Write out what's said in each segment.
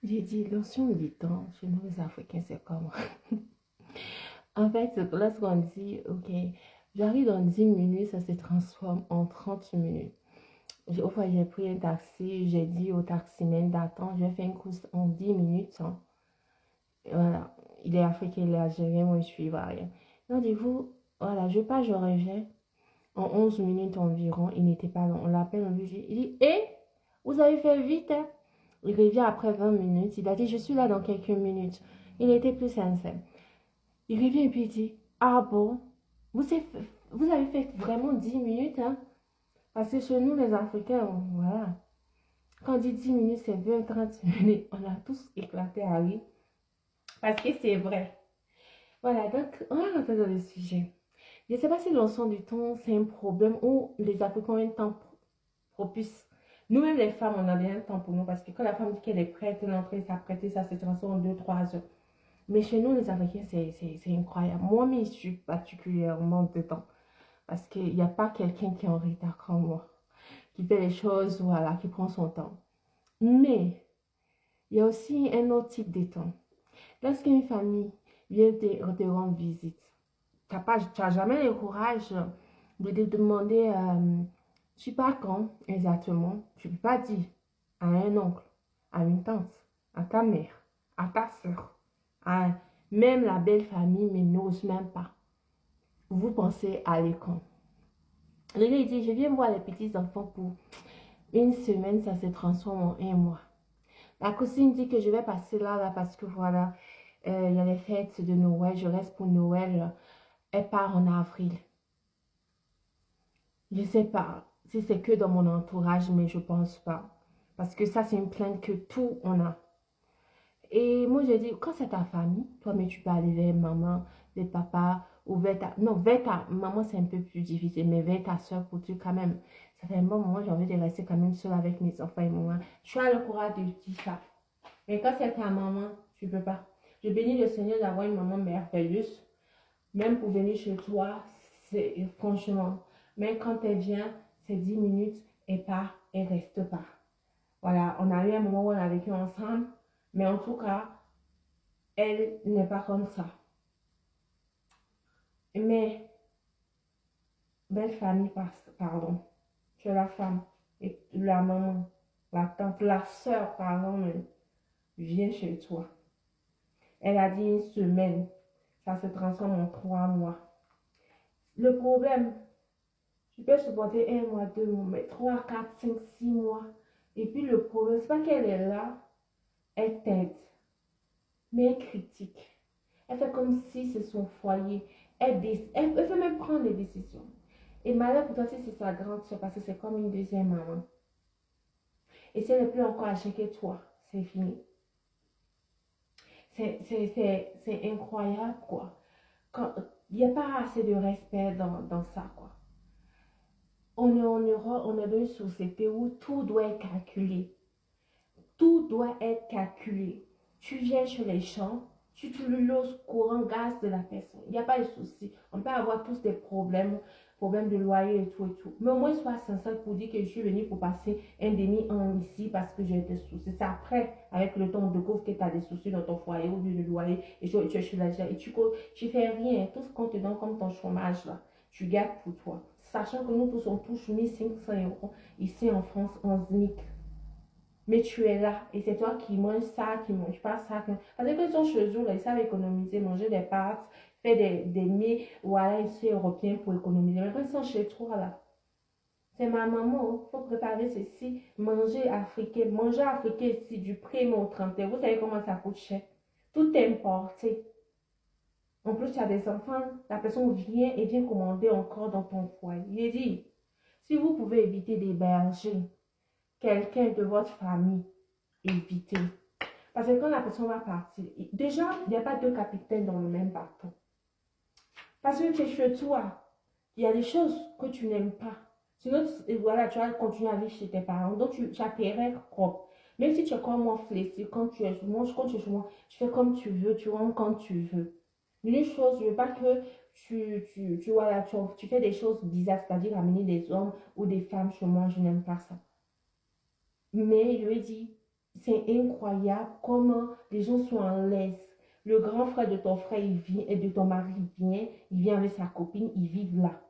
J'ai dit, notion du temps, chez nous les Africains, c'est comment? En fait, lorsqu'on dit, ok, j'arrive dans 10 minutes, ça se transforme en 30 minutes. Au fois, j'ai pris un taxi, j'ai dit au taximan d'attendre, j'ai fait une course en 10 minutes. Hein. Voilà, il est africain, il est algérien, moi je suis ivoirien. Donc, du coup, voilà, je pars, je reviens. En 11 minutes environ, il n'était pas là. On l'appelle, on lui dit, il dit, hé, vous avez fait vite, hein? Il revient après 20 minutes. Il a dit, je suis là dans quelques minutes. Il était plus sincère. Il revient et puis il dit, ah bon, vous avez fait vraiment 10 minutes, hein? Parce que chez nous, les Africains, voilà. Quand on dit 10 minutes, c'est 20, 30 minutes. On a tous éclaté à rire. Parce que c'est vrai. Voilà, donc, on va rentrer dans le sujet. Je ne sais pas si le son du ton, c'est un problème ou les Africains ont un temps propice. Nous-mêmes, les femmes, on a bien un temps pour nous parce que quand la femme dit qu'elle est prête, elle est entrée, s'apprêter, ça se transforme en 2, 3 heures. Mais chez nous, les Africains, c'est incroyable. Moi, mais je suis particulièrement de temps parce qu'il n'y a pas quelqu'un qui est en retard comme moi, qui fait les choses, voilà, qui prend son temps. Mais il y a aussi un autre type de temps. Lorsqu'une famille vient te rendre visite, tu n'as jamais le courage de te demander tu pars quand exactement. Tu ne peux pas dire à un oncle, à une tante, à ta mère, à ta soeur, à même la belle famille, mais n'ose même pas. Vous pensez à l'école. Le gars, il dit, je viens voir les petits-enfants pour une semaine, ça se transforme en un mois. La cousine dit que je vais passer là parce que voilà, il y a les fêtes de Noël, je reste pour Noël. Elle part en avril. Je ne sais pas si c'est que dans mon entourage, mais je pense pas. Parce que ça, c'est une plainte que tout on a. Et moi, j'ai dit, quand c'est ta famille, toi, mais tu peux aller vers maman, vers papa, ou vers ta... Non, vers ta maman, c'est un peu plus difficile, mais vers ta soeur, pour dire quand même, ça fait un bon moment, j'ai envie de rester quand même seule avec mes enfants et moi. Tu as le courage de dire ça. Mais quand c'est ta maman, tu peux pas. Je bénis le Seigneur d'avoir une maman merveilleuse. Même pour venir chez toi, c'est franchement. Mais quand elle vient, c'est 10 minutes et part et reste pas. Voilà, on a eu un moment où on a vécu ensemble, mais en tout cas, elle n'est pas comme ça. Mais, belle famille, pardon, tu es la femme et la maman, la tante, la soeur, pardon, vient chez toi. Elle a dit une semaine, ça se transforme en 3 mois. Le problème, tu peux supporter 1 mois, 2 mois, mais 3, 4, 5, 6 mois. Et puis le problème, c'est pas qu'elle est là, elle t'aide, mais elle critique. Elle fait comme si c'est son foyer. Elle veut même prendre des décisions. Et malheur pour toi, si c'est sa grande soeur, parce que c'est comme une deuxième maman. Et si elle n'est plus encore âgée que toi, c'est fini. C'est incroyable, quoi. Il n'y a pas assez de respect dans ça, quoi. On est en Europe, on est dans une société où tout doit être calculé. Tout doit être calculé. Tu viens chez les gens, tu utilises courant gaz de la personne. Il n'y a pas de souci. On peut avoir tous des problèmes de loyer et tout et tout. Mais au moins, sois sincère pour dire que je suis venue pour passer un demi-an ici parce que j'ai des soucis. C'est après, avec le temps, on découvre que tu as des soucis dans ton foyer ou de loyer et tu es chez la gens et tu fais rien. Tout ce qu'on te donne comme ton chômage là, tu gardes pour toi. Sachant que nous tous, on touche 1500 € ici en France en SMIC. Mais tu es là et c'est toi qui manges ça, qui ne manges pas ça. Parce que quand ils sont chez eux, là, ils savent économiser, manger des pâtes, faire des mets, voilà, ici européens pour économiser. Mais quand ils sont chez toi, là, c'est ma maman, il faut préparer ceci, manger africain ici, du premier au 31. Vous savez comment ça coûte cher? Tout est importé. En plus, tu as des enfants, la personne vient et vient commander encore dans ton foyer. Il dit, si vous pouvez éviter d'héberger quelqu'un de votre famille, évitez. Parce que quand la personne va partir, déjà, il n'y a pas deux capitaines dans le même bateau. Parce que tu es chez toi, il y a des choses que tu n'aimes pas. Sinon, voilà, tu vas continuer à vivre chez tes parents. Donc, tu as tes règles propres. Même si tu es comme moi flexible, quand tu es chez moi, tu fais comme tu veux, tu rentres quand tu veux. Mais une chose, je ne veux pas que voilà, tu fais des choses bizarres, c'est-à-dire amener des hommes ou des femmes chez moi, je n'aime pas ça. Mais je lui ai dit, c'est incroyable comment les gens sont en l'aise. Le grand frère de ton frère, il vient, et de ton mari, il vient avec sa copine, ils vivent là.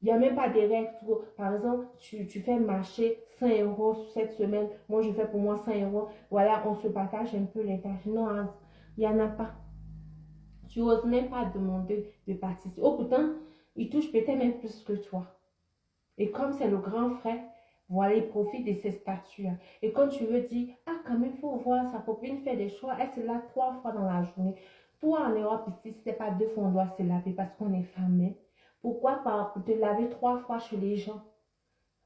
Il n'y a même pas de règles. Par exemple, tu fais marcher 100 euros cette semaine. Moi, je fais pour moi 100 euros. Voilà, on se partage un peu les tâches. Non, hein, il n'y en a pas. Tu n'oses même pas demander de participer. Oh, pourtant, il touche peut-être même plus que toi. Et comme c'est le grand frère, voilà, il profite de ses statuts. Et quand tu veux dire, ah, quand même, il faut voir sa copine faire des choix, elle se lave 3 fois dans la journée. Toi, en Europe, ici, ce n'est pas 2 fois on doit se laver parce qu'on est famille. Pourquoi pas te laver 3 fois chez les gens?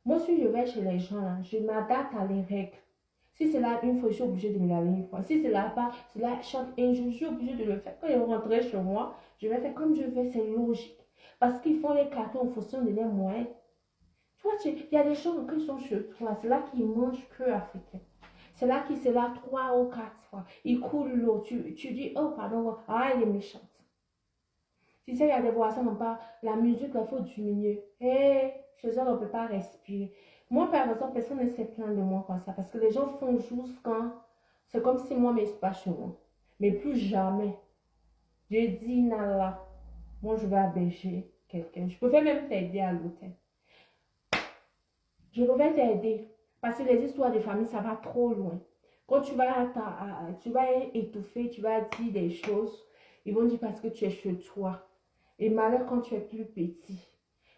Moi, si je vais chez les gens, là, je m'adapte à les règles. Si c'est là une fois, je suis obligée de me laver une fois. Si c'est là pas, c'est là chaque un jour, je suis obligée de le faire. Quand je rentrerai chez moi, je vais faire comme je veux, c'est logique. Parce qu'ils font les cartons en fonction de leurs moyens. Toi, il y a des gens qui sont chez toi, c'est là qu'ils mangent que africain. C'est là qu'ils se lavent 3 ou 4 fois. Ils coulent l'eau. Tu dis, oh, pardon, ah, elle est méchante. Tu sais, il y a des voisins, on parle, la musique, il faut diminuer. Hé, chez eux, on ne peut pas respirer. Moi, par exemple, personne ne s'est plaint de moi comme ça. Parce que les gens font juste quand. C'est comme si moi, mais c'est pas chez moi. Mais plus jamais. Je dis, Nala, moi, je vais héberger quelqu'un. Je pouvais même t'aider à l'hôtel. Je vais t'aider. Parce que les histoires de famille, ça va trop loin. Quand tu vas étouffer, tu vas dire des choses, ils vont dire parce que tu es chez toi. Et malheur quand tu es plus petit.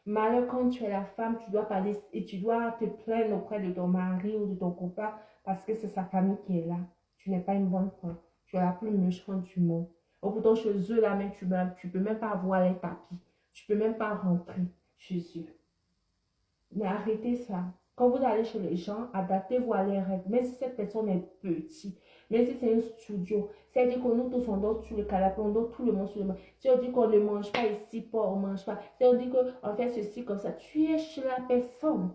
Malheur quand tu es la femme, tu dois parler et tu dois te plaindre auprès de ton mari ou de ton copain parce que c'est sa famille qui est là. Tu n'es pas une bonne femme. Tu es la plus méchante du monde. Ou pourtant chez eux, là même, tu ne peux même pas voir les tapis. Tu ne peux même pas rentrer chez eux. Mais arrêtez ça. Quand vous allez chez les gens, adaptez-vous à les règles. Même si cette personne est petite, même si c'est un studio, c'est-à-dire que nous tous on dort sur le canapé, on dort tout le monde sur le monde. Si on dit qu'on ne mange pas ici, pas, on ne mange pas. Si on dit qu'on fait ceci comme ça, tu es chez la personne.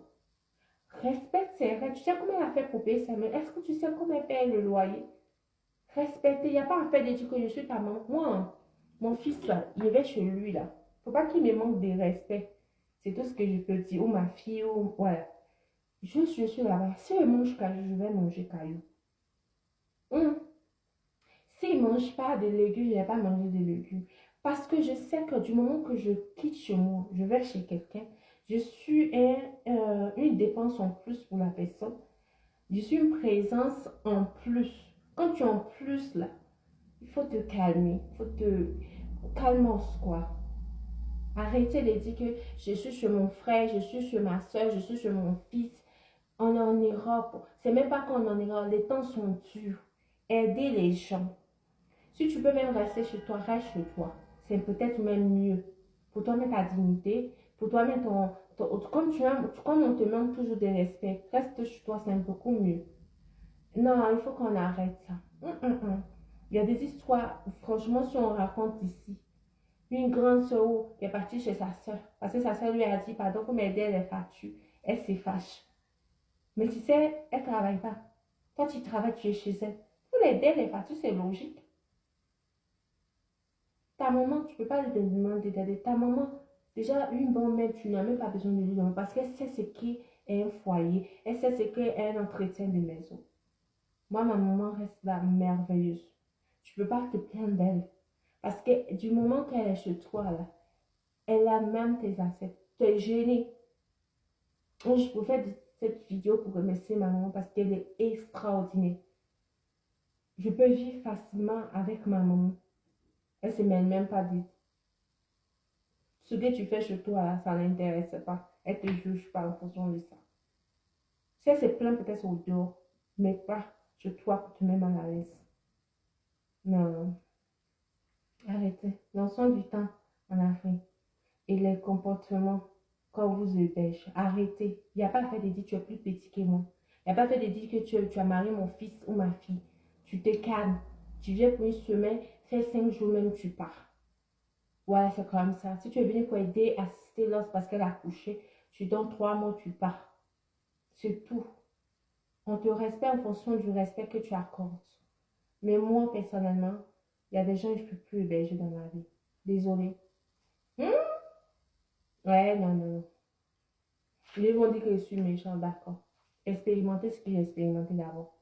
Respecte ses règles. Tu sais comment elle a fait pour payer sa mère? Est-ce que tu sais comment elle paye le loyer? Respectez. Il n'y a pas à faire de dire que je suis ta maman. Moi, mon fils, là, il va chez lui, là. Faut pas qu'il me manque de respect. C'est tout ce que je peux dire. Ou ma fille, ou voilà. Je suis là-bas. Si elle mange caillou, je vais manger caillou. S'il ne mange pas de légumes, je ne vais pas manger de légumes. Parce que je sais que du moment que je quitte chez moi, je vais chez quelqu'un, je suis une dépense en plus pour la personne. Je suis une présence en plus. Quand tu es en plus là, il faut te calmer. Il faut te calmer quoi. Arrêtez de dire que je suis chez mon frère, je suis chez ma soeur, je suis chez mon fils. On est en Europe. C'est même pas qu'on est en Europe. Les temps sont durs. Aidez les gens. Si tu peux même rester chez toi, reste chez toi. C'est peut-être même mieux. Pour toi, mettre ta dignité. Pour toi, mettre comme on te demande toujours de respect, reste chez toi, c'est beaucoup mieux. Non, il faut qu'on arrête ça. Il y a des histoires, franchement, si on raconte ici. Une grande soeur qui est partie chez sa soeur. Parce que sa soeur lui a dit, pardon, pour m'aider les factures. Elle s'est fâche. Mais tu sais, elle ne travaille pas. Toi, tu travailles, tu es chez elle. Pour l'aider les factures, c'est logique. Ta maman, tu ne peux pas lui demander d'aider. Ta maman, déjà, une bonne mère, tu n'as même pas besoin de lui demander parce qu'elle sait ce qu'est un foyer. Elle sait ce qu'est un entretien de maison. Moi, ma maman reste là merveilleuse. Tu ne peux pas te plaindre d'elle. Parce que du moment qu'elle est chez toi, là, elle a même tes assets. Tu es gêné. Je peux faire cette vidéo pour remercier ma maman parce qu'elle est extraordinaire. Je peux vivre facilement avec ma maman. Elle ne se mêle même pas dit. Ce que tu fais chez toi, ça ne l'intéresse pas. Elle ne te juge pas en fonction de ça. Si elle se plaint peut-être au dehors, mais pas chez toi pour te mettre mal à l'aise. Non. Arrêtez. L'ensemble du temps en Afrique et les comportements quand vous héberge. Arrêtez. Il n'y a pas fait de dire que tu es plus petit que moi. Il n'y a pas fait de dire que tu as marié mon fils ou ma fille. Tu te calmes. Tu viens pour une semaine, fais 5 jours même, tu pars. Ouais, c'est comme ça. Si tu es venu pour aider, assister l'os parce qu'elle a accouché, tu donnes 3 mois, tu pars. C'est tout. On te respecte en fonction du respect que tu accordes. Mais moi, personnellement, il y a des gens que je ne peux plus héberger dans ma vie. Désolée. Ouais, non, non, non. Ils vont dire que je suis méchant, d'accord. Expérimentez ce que j'ai expérimenté d'abord.